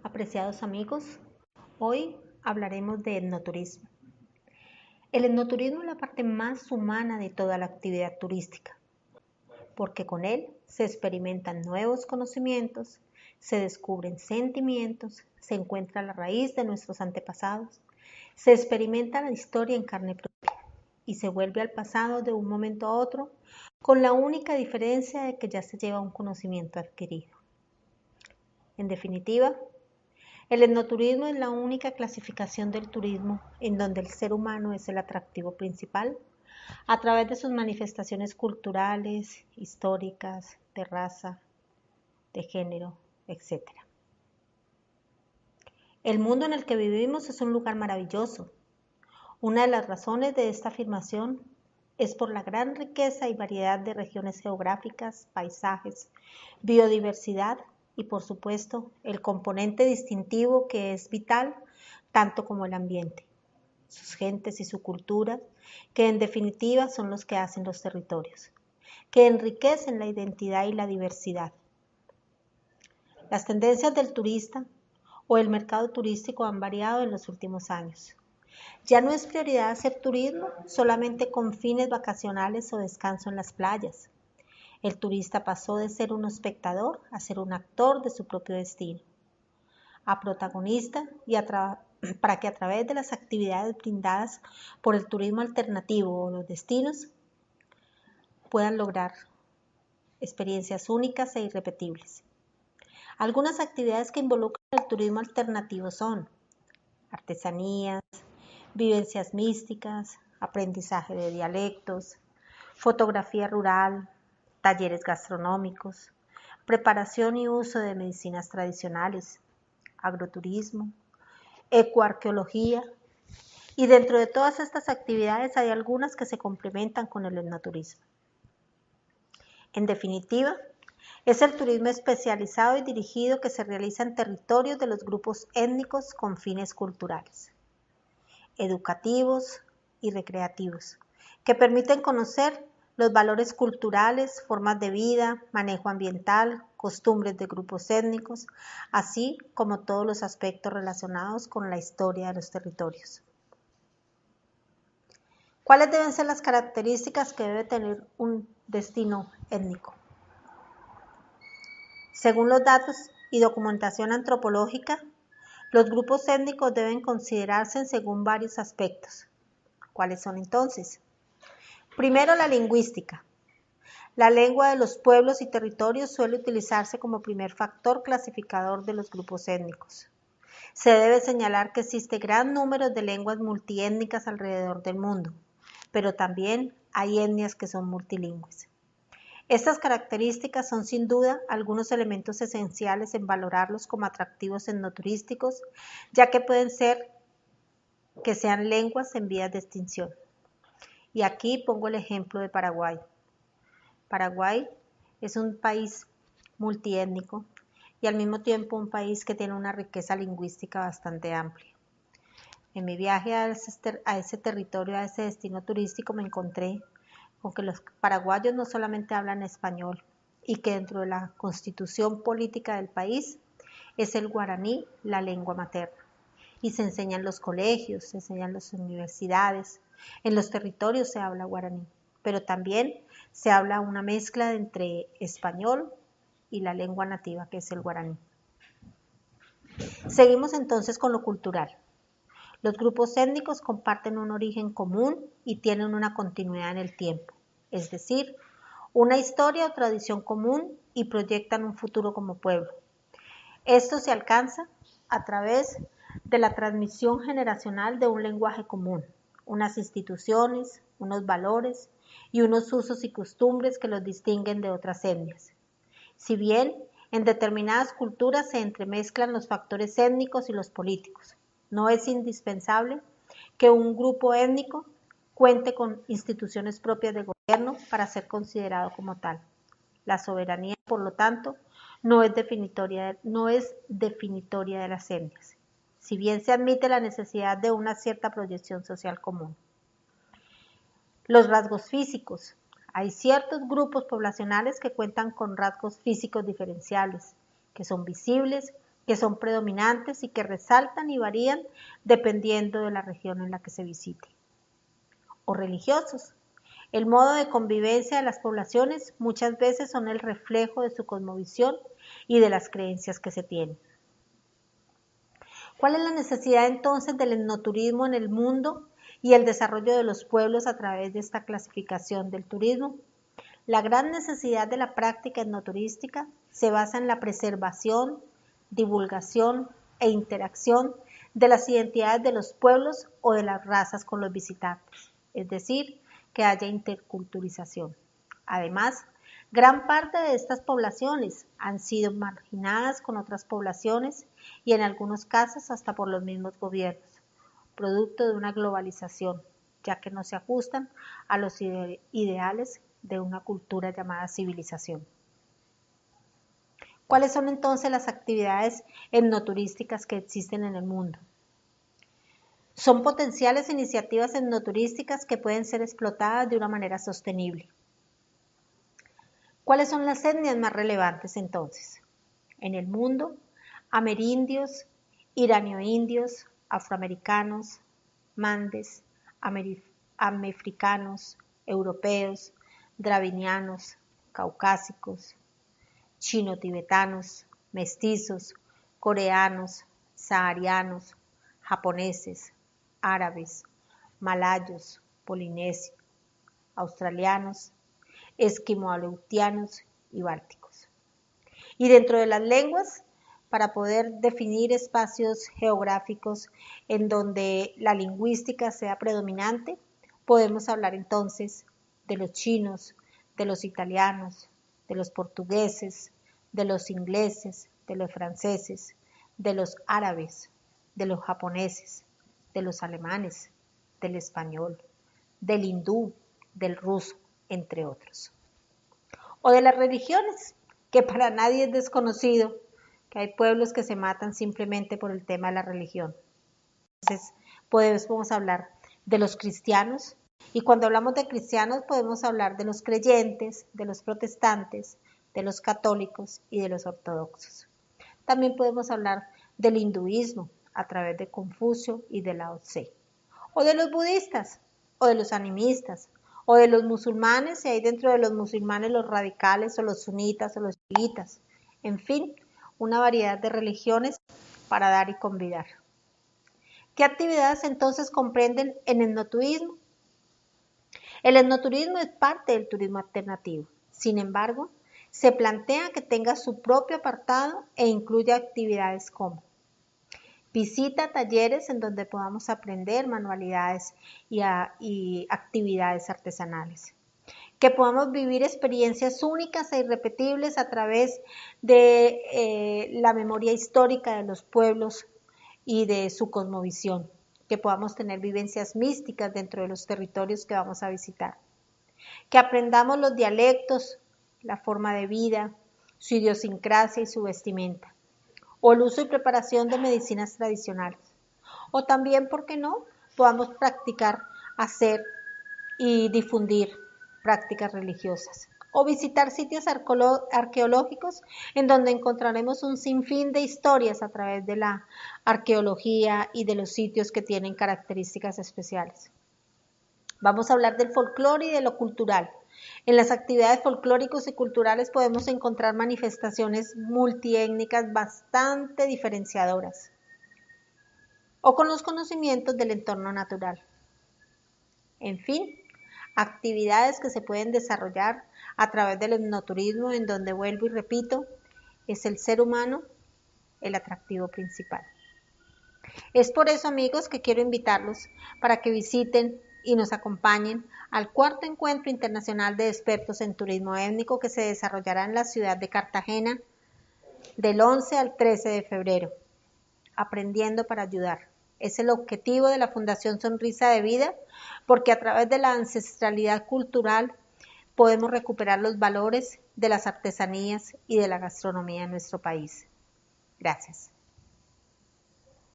Apreciados amigos, hoy hablaremos de etnoturismo. El etnoturismo es la parte más humana de toda la actividad turística, porque con él se experimentan nuevos conocimientos, se descubren sentimientos, se encuentra la raíz de nuestros antepasados, se experimenta la historia en carne propia y se vuelve al pasado de un momento a otro con la única diferencia de que ya se lleva un conocimiento adquirido. En definitiva, el etnoturismo es la única clasificación del turismo en donde el ser humano es el atractivo principal a través de sus manifestaciones culturales, históricas, de raza, de género, etc. El mundo en el que vivimos es un lugar maravilloso. Una de las razones de esta afirmación es por la gran riqueza y variedad de regiones geográficas, paisajes, biodiversidad y por supuesto el componente distintivo que es vital tanto como el ambiente, sus gentes y su cultura, que en definitiva son los que hacen los territorios, que enriquecen la identidad y la diversidad. Las tendencias del turista o el mercado turístico han variado en los últimos años. Ya no es prioridad hacer turismo solamente con fines vacacionales o descanso en las playas. El turista pasó de ser un espectador a ser un actor de su propio destino, a protagonista y para que a través de las actividades brindadas por el turismo alternativo o los destinos puedan lograr experiencias únicas e irrepetibles. Algunas actividades que involucran el turismo alternativo son artesanías, vivencias místicas, aprendizaje de dialectos, fotografía rural, talleres gastronómicos, preparación y uso de medicinas tradicionales, agroturismo, ecoarqueología, y dentro de todas estas actividades hay algunas que se complementan con el etnoturismo. En definitiva, es el turismo especializado y dirigido que se realiza en territorios de los grupos étnicos con fines culturales, educativos y recreativos, que permiten conocer los valores culturales, formas de vida, manejo ambiental, costumbres de grupos étnicos, así como todos los aspectos relacionados con la historia de los territorios. ¿Cuáles deben ser las características que debe tener un destino étnico? Según los datos y documentación antropológica, los grupos étnicos deben considerarse según varios aspectos. ¿Cuáles son entonces? Primero, la lingüística. La lengua de los pueblos y territorios suele utilizarse como primer factor clasificador de los grupos étnicos. Se debe señalar que existe gran número de lenguas multiétnicas alrededor del mundo, pero también hay etnias que son multilingües. Estas características son sin duda algunos elementos esenciales en valorarlos como atractivos etnoturísticos, ya que pueden ser que sean lenguas en vías de extinción. Y aquí pongo el ejemplo de Paraguay. Paraguay es un país multiétnico y al mismo tiempo un país que tiene una riqueza lingüística bastante amplia. En mi viaje a ese territorio, a ese destino turístico, me encontré con que los paraguayos no solamente hablan español y que dentro de la constitución política del país es el guaraní la lengua materna. Y se enseña en los colegios, se enseña en las universidades, en los territorios se habla guaraní, pero también se habla una mezcla entre español y la lengua nativa que es el guaraní. Seguimos entonces con lo cultural. Los grupos étnicos comparten un origen común y tienen una continuidad en el tiempo, es decir, una historia o tradición común y proyectan un futuro como pueblo. Esto se alcanza a través de la transmisión generacional de un lenguaje común, unas instituciones, unos valores y unos usos y costumbres que los distinguen de otras etnias. Si bien en determinadas culturas se entremezclan los factores étnicos y los políticos, no es indispensable que un grupo étnico cuente con instituciones propias de gobierno para ser considerado como tal. La soberanía, por lo tanto, no es definitoria de las etnias, si bien se admite la necesidad de una cierta proyección social común. Los rasgos físicos. Hay ciertos grupos poblacionales que cuentan con rasgos físicos diferenciales, que son visibles, que son predominantes y que resaltan y varían dependiendo de la región en la que se visite. O religiosos. El modo de convivencia de las poblaciones muchas veces son el reflejo de su cosmovisión y de las creencias que se tienen. ¿Cuál es la necesidad entonces del etnoturismo en el mundo y el desarrollo de los pueblos a través de esta clasificación del turismo? La gran necesidad de la práctica etnoturística se basa en la preservación, divulgación e interacción de las identidades de los pueblos o de las razas con los visitantes, es decir, que haya interculturalización. Además, gran parte de estas poblaciones han sido marginadas con otras poblaciones y en algunos casos hasta por los mismos gobiernos, producto de una globalización, ya que no se ajustan a los ideales de una cultura llamada civilización. ¿Cuáles son entonces las actividades etnoturísticas que existen en el mundo? Son potenciales iniciativas etnoturísticas que pueden ser explotadas de una manera sostenible. ¿Cuáles son las etnias más relevantes entonces? En el mundo, amerindios, iranioindios, afroamericanos, mandes, amefricanos, europeos, dravinianos, caucásicos, chino-tibetanos, mestizos, coreanos, saharianos, japoneses, árabes, malayos, polinesios, australianos, esquimo-aleutianos y bálticos. Y dentro de las lenguas, para poder definir espacios geográficos en donde la lingüística sea predominante, podemos hablar entonces de los chinos, de los italianos, de los portugueses, de los ingleses, de los franceses, de los árabes, de los japoneses, de los alemanes, del español, del hindú, del ruso, entre otros. O de las religiones, que para nadie es desconocido que hay pueblos que se matan simplemente por el tema de la religión. Entonces, podemos hablar de los cristianos, y cuando hablamos de cristianos podemos hablar de los creyentes, de los protestantes, de los católicos y de los ortodoxos. También podemos hablar del hinduismo a través de Confucio y de Lao Tse, o de los budistas, o de los animistas, o de los musulmanes, y hay dentro de los musulmanes los radicales, o los sunitas, o los chiitas, en fin, una variedad de religiones para dar y convidar. ¿Qué actividades entonces comprenden el etnoturismo? El etnoturismo es parte del turismo alternativo. Sin embargo, se plantea que tenga su propio apartado e incluya actividades como visita talleres en donde podamos aprender manualidades y actividades artesanales. Que podamos vivir experiencias únicas e irrepetibles a través de la memoria histórica de los pueblos y de su cosmovisión. Que podamos tener vivencias místicas dentro de los territorios que vamos a visitar. Que aprendamos los dialectos, la forma de vida, su idiosincrasia y su vestimenta. O el uso y preparación de medicinas tradicionales. O también, ¿por qué no?, podamos practicar, hacer y difundir prácticas religiosas. O visitar sitios arqueológicos en donde encontraremos un sinfín de historias a través de la arqueología y de los sitios que tienen características especiales. Vamos a hablar del folclore y de lo cultural. En las actividades folclóricas y culturales podemos encontrar manifestaciones multiétnicas bastante diferenciadoras, o con los conocimientos del entorno natural. En fin, actividades que se pueden desarrollar a través del etnoturismo, en donde, vuelvo y repito, es el ser humano el atractivo principal. Es por eso, amigos, que quiero invitarlos para que visiten y nos acompañen al cuarto encuentro internacional de expertos en turismo étnico que se desarrollará en la ciudad de Cartagena del 11 al 13 de febrero. Aprendiendo para ayudar. Es el objetivo de la Fundación Sonrisa de Vida, porque a través de la ancestralidad cultural podemos recuperar los valores de las artesanías y de la gastronomía en nuestro país. Gracias.